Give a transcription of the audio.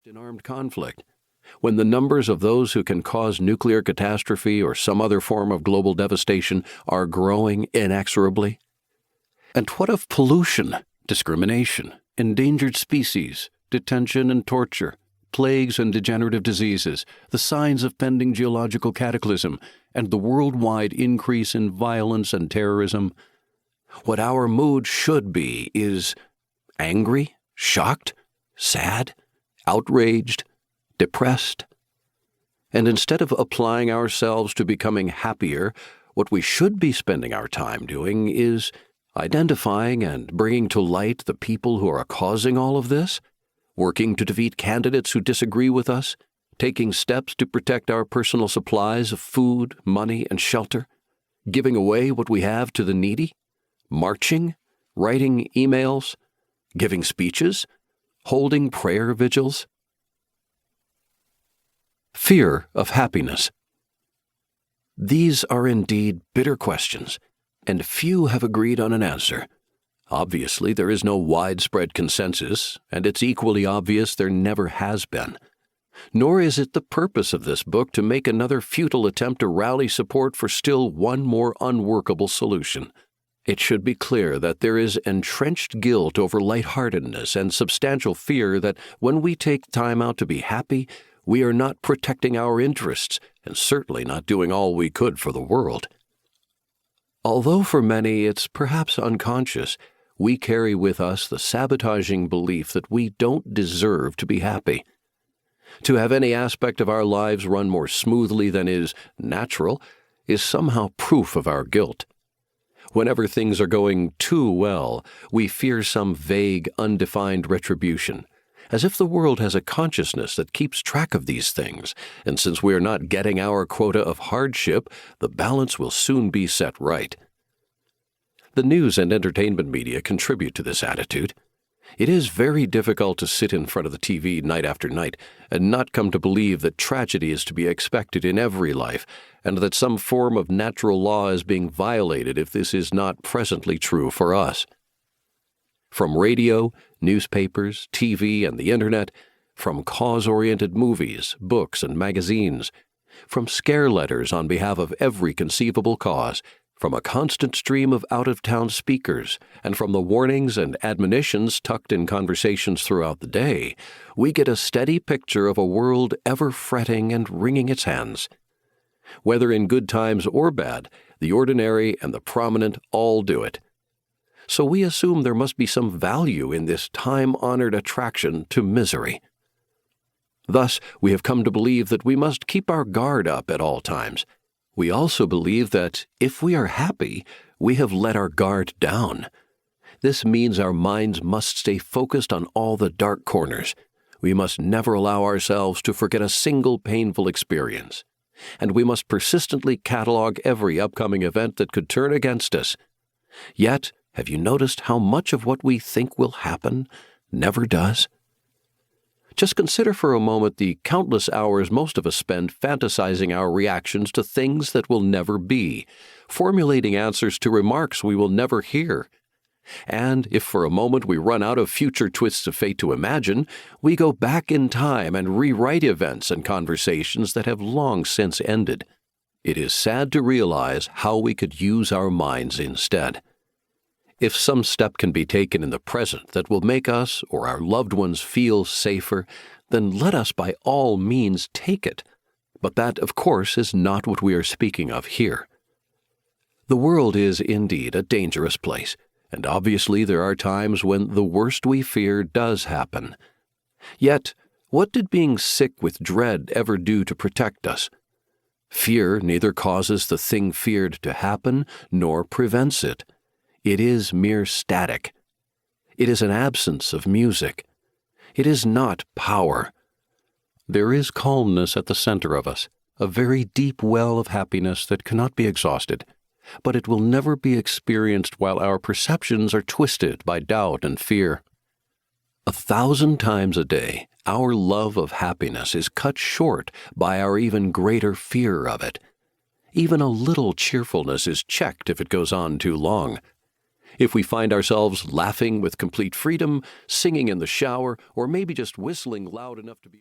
in armed conflict, when the numbers of those who can cause nuclear catastrophe or some other form of global devastation are growing inexorably? And what of pollution, discrimination, endangered species, detention and torture, plagues and degenerative diseases, the signs of pending geological cataclysm, and the worldwide increase in violence and terrorism? What our mood should be is angry, shocked, sad, outraged, depressed. And instead of applying ourselves to becoming happier, what we should be spending our time doing is identifying and bringing to light the people who are causing all of this, working to defeat candidates who disagree with us, taking steps to protect our personal supplies of food, money, and shelter, giving away what we have to the needy, marching, writing emails, giving speeches, holding prayer vigils. Fear of happiness. These are indeed bitter questions, and few have agreed on an answer. Obviously, there is no widespread consensus, and it's equally obvious there never has been. Nor is it the purpose of this book to make another futile attempt to rally support for still one more unworkable solution. It should be clear that there is entrenched guilt over lightheartedness and substantial fear that when we take time out to be happy, we are not protecting our interests and certainly not doing all we could for the world. Although for many it's perhaps unconscious, we carry with us the sabotaging belief that we don't deserve to be happy. To have any aspect of our lives run more smoothly than is natural is somehow proof of our guilt. Whenever things are going too well, we fear some vague, undefined retribution, as if the world has a consciousness that keeps track of these things, and since we are not getting our quota of hardship, the balance will soon be set right. The news and entertainment media contribute to this attitude. It is very difficult to sit in front of the TV night after night and not come to believe that tragedy is to be expected in every life, and that some form of natural law is being violated if this is not presently true for us. From radio, newspapers, TV, and the Internet, from cause-oriented movies, books, and magazines, from scare letters on behalf of every conceivable cause, from a constant stream of out-of-town speakers, and from the warnings and admonitions tucked in conversations throughout the day, we get a steady picture of a world ever fretting and wringing its hands. Whether in good times or bad, the ordinary and the prominent all do it. So we assume there must be some value in this time-honored attraction to misery. Thus, we have come to believe that we must keep our guard up at all times. We also believe that if we are happy, we have let our guard down. This means our minds must stay focused on all the dark corners. We must never allow ourselves to forget a single painful experience. And we must persistently catalog every upcoming event that could turn against us. Yet, have you noticed how much of what we think will happen never does? Just consider for a moment the countless hours most of us spend fantasizing our reactions to things that will never be, formulating answers to remarks we will never hear. And if for a moment we run out of future twists of fate to imagine, we go back in time and rewrite events and conversations that have long since ended. It is sad to realize how we could use our minds instead. If some step can be taken in the present that will make us or our loved ones feel safer, then let us by all means take it. But that, of course, is not what we are speaking of here. The world is indeed a dangerous place, and obviously there are times when the worst we fear does happen. Yet, what did being sick with dread ever do to protect us? Fear neither causes the thing feared to happen nor prevents it. It is mere static. It is an absence of music. It is not power. There is calmness at the center of us, a very deep well of happiness that cannot be exhausted, but it will never be experienced while our perceptions are twisted by doubt and fear. 1,000 times a day, our love of happiness is cut short by our even greater fear of it. Even a little cheerfulness is checked if it goes on too long. If we find ourselves laughing with complete freedom, singing in the shower, or maybe just whistling loud enough to be